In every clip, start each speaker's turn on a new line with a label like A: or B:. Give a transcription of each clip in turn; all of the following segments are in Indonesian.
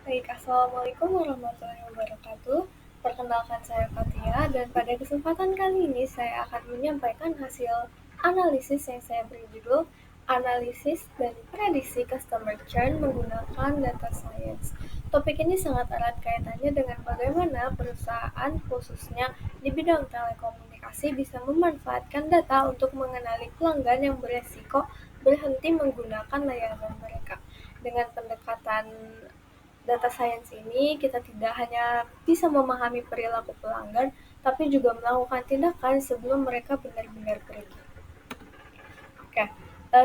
A: Baik, Assalamualaikum warahmatullahi wabarakatuh. Perkenalkan saya Fatia dan pada kesempatan kali ini saya akan menyampaikan hasil analisis yang saya beri judul Analisis dan Prediksi Customer Churn menggunakan Data Science. Topik ini sangat erat kaitannya dengan bagaimana perusahaan khususnya di bidang telekomunikasi bisa memanfaatkan data untuk mengenali pelanggan yang beresiko berhenti menggunakan layanan mereka. Dengan pendekatan data science ini, kita tidak hanya bisa memahami perilaku pelanggan, tapi juga melakukan tindakan sebelum mereka benar-benar pergi. Oke,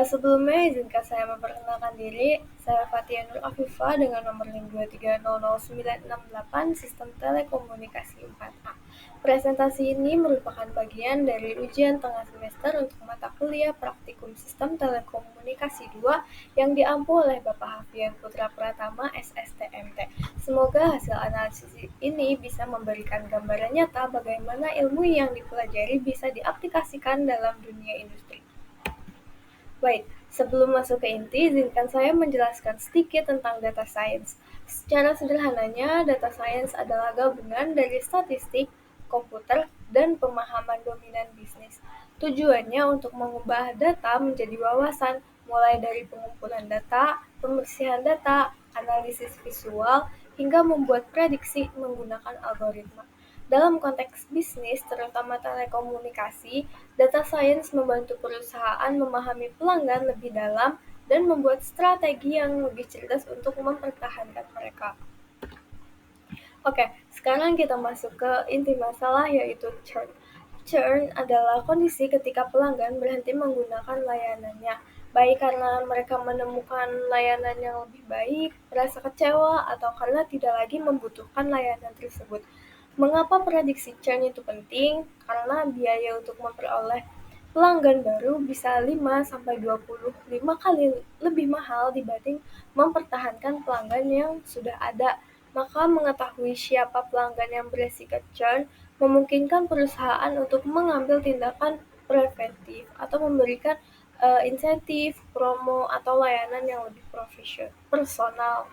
A: sebelumnya izinkan saya memperkenalkan diri. Saya Fatia Nur Afifah dengan nomor NIM 2300968 Sistem Telekomunikasi 4A. Presentasi ini merupakan bagian dari ujian tengah semester untuk mata kuliah Praktikum Sistem Telekomunikasi 2 yang diampu oleh Bapak Hafian Putra Pratama SSTMT. Semoga hasil analisis ini bisa memberikan gambaran nyata bagaimana ilmu yang dipelajari bisa diaplikasikan dalam dunia industri. Baik, sebelum masuk ke inti, izinkan saya menjelaskan sedikit tentang data science. Secara sederhananya, data science adalah gabungan dari statistik, komputer, dan pemahaman dominan bisnis. Tujuannya untuk mengubah data menjadi wawasan, mulai dari pengumpulan data, pembersihan data, analisis visual, hingga membuat prediksi menggunakan algoritma. Dalam konteks bisnis, terutama telekomunikasi, data science membantu perusahaan memahami pelanggan lebih dalam dan membuat strategi yang lebih cerdas untuk mempertahankan mereka. Oke, sekarang kita masuk ke inti masalah yaitu churn. Churn adalah kondisi ketika pelanggan berhenti menggunakan layanannya, baik karena mereka menemukan layanan yang lebih baik, merasa kecewa, atau karena tidak lagi membutuhkan layanan tersebut. Mengapa prediksi churn itu penting? Karena biaya untuk memperoleh pelanggan baru bisa 5-25 kali lebih mahal dibanding mempertahankan pelanggan yang sudah ada. Maka mengetahui siapa pelanggan yang beresiko churn memungkinkan perusahaan untuk mengambil tindakan preventif atau memberikan insentif, promo, atau layanan yang lebih personal.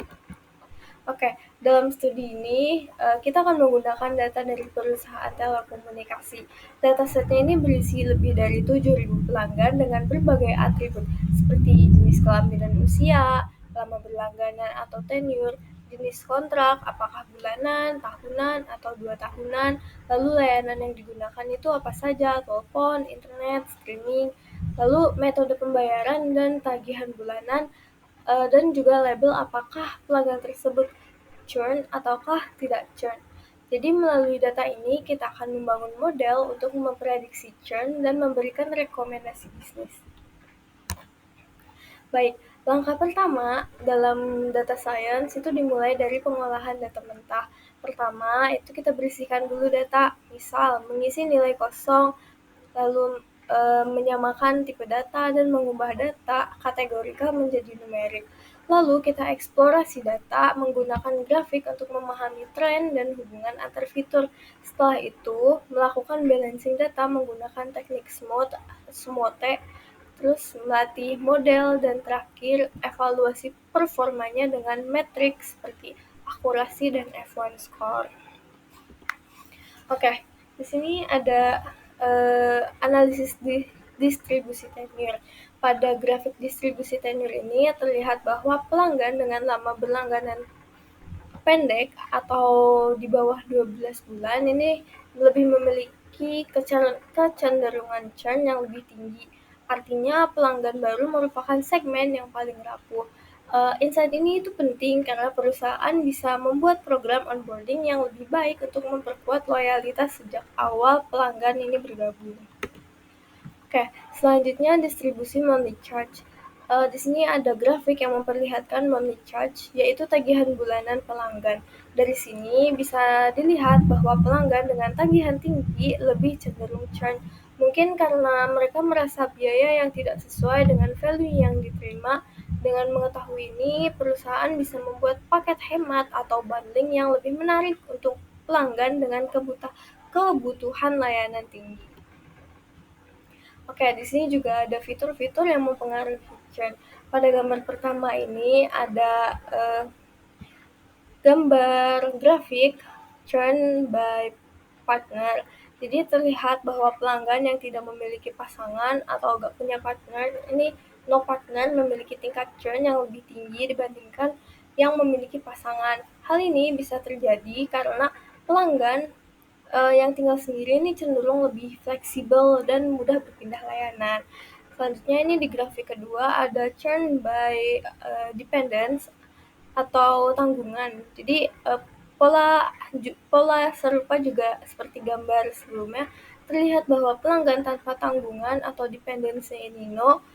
A: Oke, dalam studi ini kita akan menggunakan data dari perusahaan telekomunikasi. Datasetnya ini berisi lebih dari 7.000 pelanggan dengan berbagai atribut seperti jenis kelamin dan usia, lama berlangganan atau tenure, jenis kontrak, apakah bulanan, tahunan, atau 2 tahunan, lalu layanan yang digunakan itu apa saja, telepon, internet, streaming, lalu metode pembayaran dan tagihan bulanan, dan juga label apakah pelanggan tersebut churn ataukah tidak churn. Jadi melalui data ini kita akan membangun model untuk memprediksi churn dan memberikan rekomendasi bisnis. Baik, langkah pertama dalam data science itu dimulai dari pengolahan data mentah. Pertama, itu kita bersihkan dulu data, misal mengisi nilai kosong, lalu menyamakan tipe data dan mengubah data kategorikal menjadi numerik. Lalu kita eksplorasi data menggunakan grafik untuk memahami tren dan hubungan antar fitur. Setelah itu, melakukan balancing data menggunakan teknik SMOTE, terus melatih model, dan terakhir evaluasi performanya dengan metrik seperti akurasi dan F1 score. Oke, di sini ada analisis distribusi tenure. Pada grafik distribusi tenure ini terlihat bahwa pelanggan dengan lama berlangganan pendek atau di bawah 12 bulan ini lebih memiliki kecenderungan churn yang lebih tinggi. Artinya pelanggan baru merupakan segmen yang paling rapuh. Insight ini itu penting karena perusahaan bisa membuat program onboarding yang lebih baik untuk memperkuat loyalitas sejak awal pelanggan ini bergabung. Oke, selanjutnya distribusi monthly charge. Di sini ada grafik yang memperlihatkan monthly charge, yaitu tagihan bulanan pelanggan. Dari sini bisa dilihat bahwa pelanggan dengan tagihan tinggi lebih cenderung churn. Mungkin karena mereka merasa biaya yang tidak sesuai dengan value yang diterima. Dengan mengetahui ini, perusahaan bisa membuat paket hemat atau bundling yang lebih menarik untuk pelanggan dengan kebutuhan layanan tinggi. Oke, di sini juga ada fitur-fitur yang mempengaruhi churn. Pada gambar pertama ini ada gambar grafik churn by partner. Jadi terlihat bahwa pelanggan yang tidak memiliki pasangan atau gak punya partner, ini no partner, memiliki tingkat churn yang lebih tinggi dibandingkan yang memiliki pasangan. Hal ini bisa terjadi karena pelanggan yang tinggal sendiri ini cenderung lebih fleksibel dan mudah berpindah layanan. Selanjutnya ini di grafik kedua ada churn by dependence atau tanggungan. Jadi pola serupa juga seperti gambar sebelumnya, terlihat bahwa pelanggan tanpa tanggungan atau dependensi Nino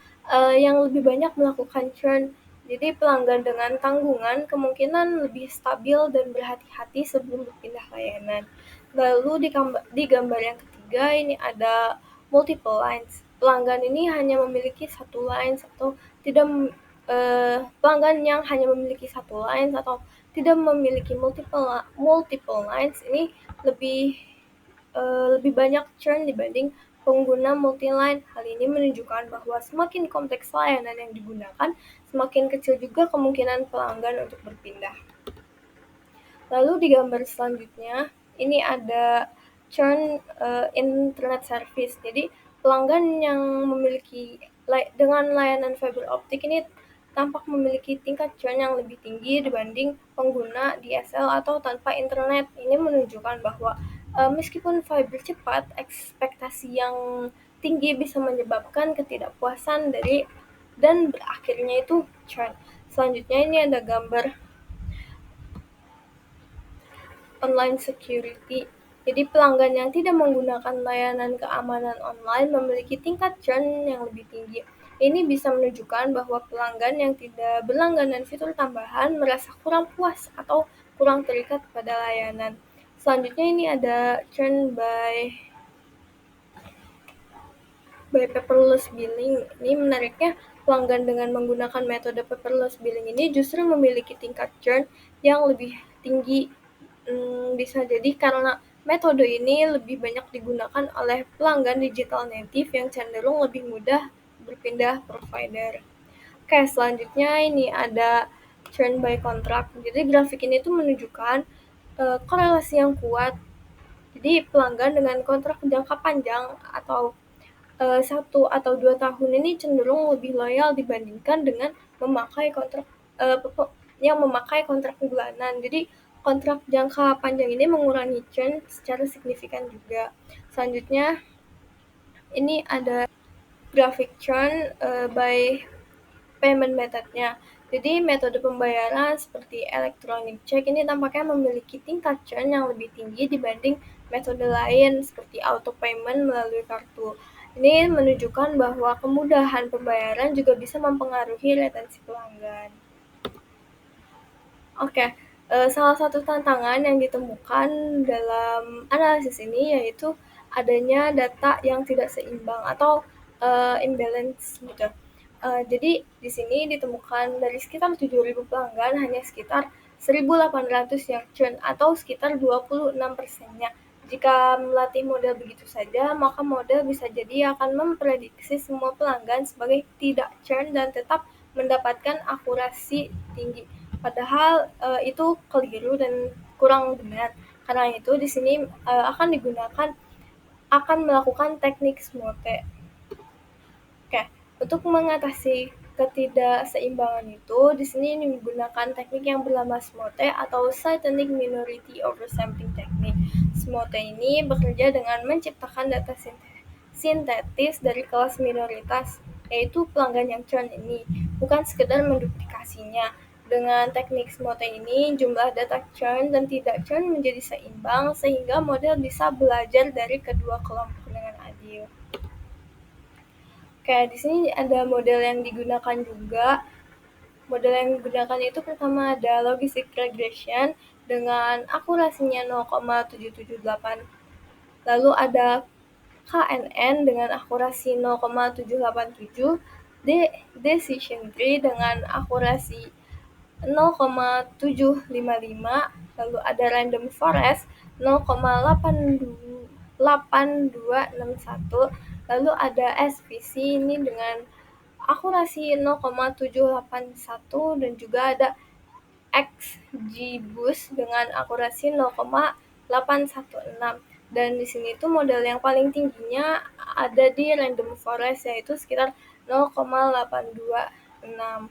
A: yang lebih banyak melakukan churn. Jadi pelanggan dengan tanggungan kemungkinan lebih stabil dan berhati-hati sebelum berpindah layanan. Lalu di gambar yang ketiga ini ada multiple lines. Pelanggan ini hanya memiliki satu lines atau tidak pelanggan yang hanya memiliki satu lines atau tidak memiliki multiple lines ini lebih banyak churn dibanding pengguna multi-line. Hal ini menunjukkan bahwa semakin kompleks layanan yang digunakan, semakin kecil juga kemungkinan pelanggan untuk berpindah. Lalu di gambar selanjutnya, ini ada churn internet service. Jadi pelanggan yang memiliki dengan layanan fiber optik ini tampak memiliki tingkat churn yang lebih tinggi dibanding pengguna DSL atau tanpa internet. Ini menunjukkan bahwa meskipun fiber cepat, ekspektasi yang tinggi bisa menyebabkan ketidakpuasan dan berakhirnya itu churn. Selanjutnya ini ada gambar online security. Jadi pelanggan yang tidak menggunakan layanan keamanan online memiliki tingkat churn yang lebih tinggi. Ini bisa menunjukkan bahwa pelanggan yang tidak berlangganan fitur tambahan merasa kurang puas atau kurang terikat pada layanan. Selanjutnya ini ada churn by paperless billing. Ini menariknya, pelanggan dengan menggunakan metode paperless billing ini justru memiliki tingkat churn yang lebih tinggi. Bisa jadi karena metode ini lebih banyak digunakan oleh pelanggan digital native yang cenderung lebih mudah berpindah provider. Oke, selanjutnya ini ada churn by contract. Jadi grafik ini tuh menunjukkan korelasi yang kuat. Jadi pelanggan dengan kontrak jangka panjang atau 1 atau 2 tahun ini cenderung lebih loyal dibandingkan dengan yang memakai kontrak bulanan. Jadi kontrak jangka panjang ini mengurangi churn secara signifikan juga. Selanjutnya ini ada grafik churn by payment methodnya. Jadi metode pembayaran seperti electronic check ini tampaknya memiliki tingkat churn yang lebih tinggi dibanding metode lain seperti auto payment melalui kartu. Ini menunjukkan bahwa kemudahan pembayaran juga bisa mempengaruhi retensi pelanggan. Oke, salah satu tantangan yang ditemukan dalam analisis ini yaitu adanya data yang tidak seimbang atau imbalance gitu. Jadi di sini ditemukan dari sekitar 7.000 pelanggan hanya sekitar 1.800 yang churn atau sekitar 26%-nya. Jika melatih model begitu saja, maka model bisa jadi akan memprediksi semua pelanggan sebagai tidak churn dan tetap mendapatkan akurasi tinggi. Padahal itu keliru dan kurang benar. Karena itu di sini akan melakukan teknik SMOTE. Oke, untuk mengatasi ketidakseimbangan itu, di sini menggunakan teknik yang bernama SMOTE atau Syntenic Minority Oversampling Technique. SMOTE ini bekerja dengan menciptakan data sintetis dari kelas minoritas, yaitu pelanggan yang churn ini, bukan sekedar menduplikasinya. Dengan teknik SMOTE ini, jumlah data churn dan tidak churn menjadi seimbang, sehingga model bisa belajar dari kedua kelompok dengan adil. Oke, di sini ada model yang digunakan juga. Model yang digunakan itu pertama ada logistic regression dengan akurasinya 0,778. Lalu ada KNN dengan akurasi 0,787, decision tree dengan akurasi 0,755, lalu ada random forest 0,8261, lalu ada SVC ini dengan akurasi 0,781 dan juga ada XGBoost dengan akurasi 0,816, dan di sini tuh model yang paling tingginya ada di Random Forest, yaitu sekitar 0,826.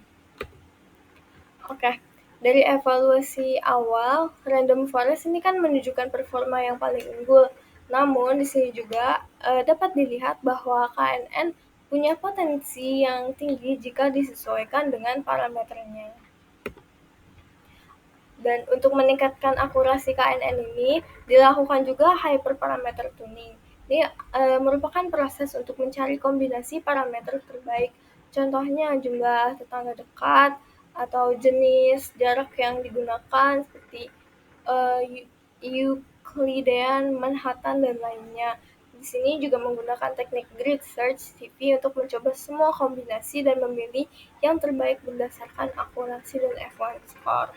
A: Oke, dari evaluasi awal, Random Forest ini kan menunjukkan performa yang paling unggul. Namun di sini juga dapat dilihat bahwa KNN punya potensi yang tinggi jika disesuaikan dengan parameternya. Dan untuk meningkatkan akurasi KNN ini, dilakukan juga hyperparameter tuning. Ini merupakan proses untuk mencari kombinasi parameter terbaik. Contohnya jumlah tetangga dekat, atau jenis jarak yang digunakan seperti Euclidean, Manhattan, dan lainnya. Di sini juga menggunakan teknik grid search CV untuk mencoba semua kombinasi dan memilih yang terbaik berdasarkan akurasi dan F1 score.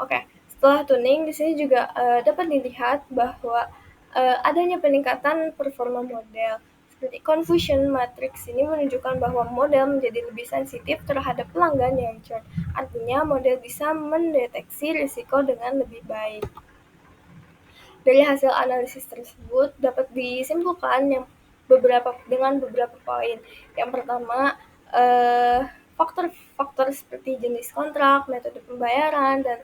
A: Oke, setelah tuning di sini juga dapat dilihat bahwa adanya peningkatan performa model. Seperti confusion matrix ini menunjukkan bahwa model menjadi lebih sensitif terhadap pelanggan yang churn. Artinya model bisa mendeteksi risiko dengan lebih baik. Dari hasil analisis tersebut dapat disimpulkan dengan beberapa poin. Yang pertama, faktor-faktor seperti jenis kontrak, metode pembayaran, dan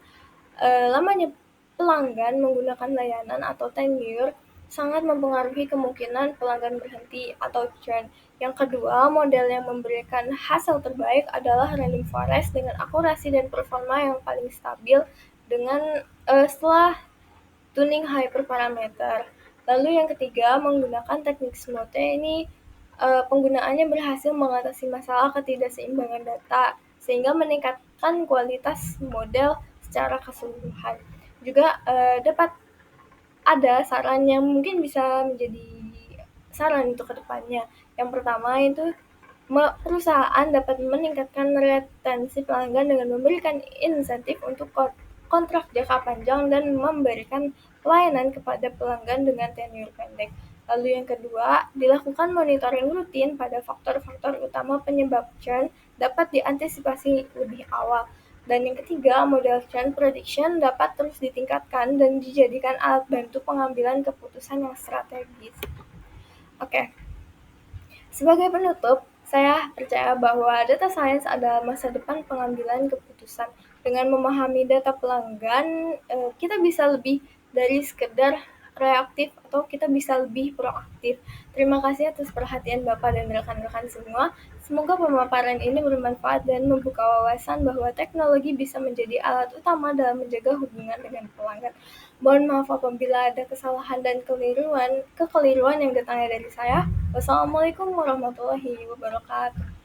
A: lamanya pelanggan menggunakan layanan atau tenure sangat mempengaruhi kemungkinan pelanggan berhenti atau churn. Yang kedua, model yang memberikan hasil terbaik adalah Random Forest dengan akurasi dan performa yang paling stabil dengan setelah tuning hyperparameter. Lalu yang ketiga, menggunakan teknik SMOTE ini penggunaannya berhasil mengatasi masalah ketidakseimbangan data sehingga meningkatkan kualitas model secara keseluruhan. Juga dapat ada saran yang mungkin bisa menjadi saran untuk kedepannya. Yang pertama itu perusahaan dapat meningkatkan retensi pelanggan dengan memberikan insentif untuk kontrak jangka panjang dan memberikan pelayanan kepada pelanggan dengan tenure pendek. Lalu yang kedua, dilakukan monitoring rutin pada faktor-faktor utama penyebab churn dapat diantisipasi lebih awal. Dan yang ketiga, model churn prediction dapat terus ditingkatkan dan dijadikan alat bantu pengambilan keputusan yang strategis. Oke. Sebagai penutup, saya percaya bahwa data science adalah masa depan pengambilan keputusan. Dengan memahami data pelanggan, kita bisa lebih dari sekedar reaktif atau kita bisa lebih proaktif. Terima kasih atas perhatian Bapak dan rekan-rekan semua. Semoga pemaparan ini bermanfaat dan membuka wawasan bahwa teknologi bisa menjadi alat utama dalam menjaga hubungan dengan pelanggan. Mohon maaf apabila ada kesalahan dan kekeliruan yang datangnya dari saya. Wassalamualaikum warahmatullahi wabarakatuh.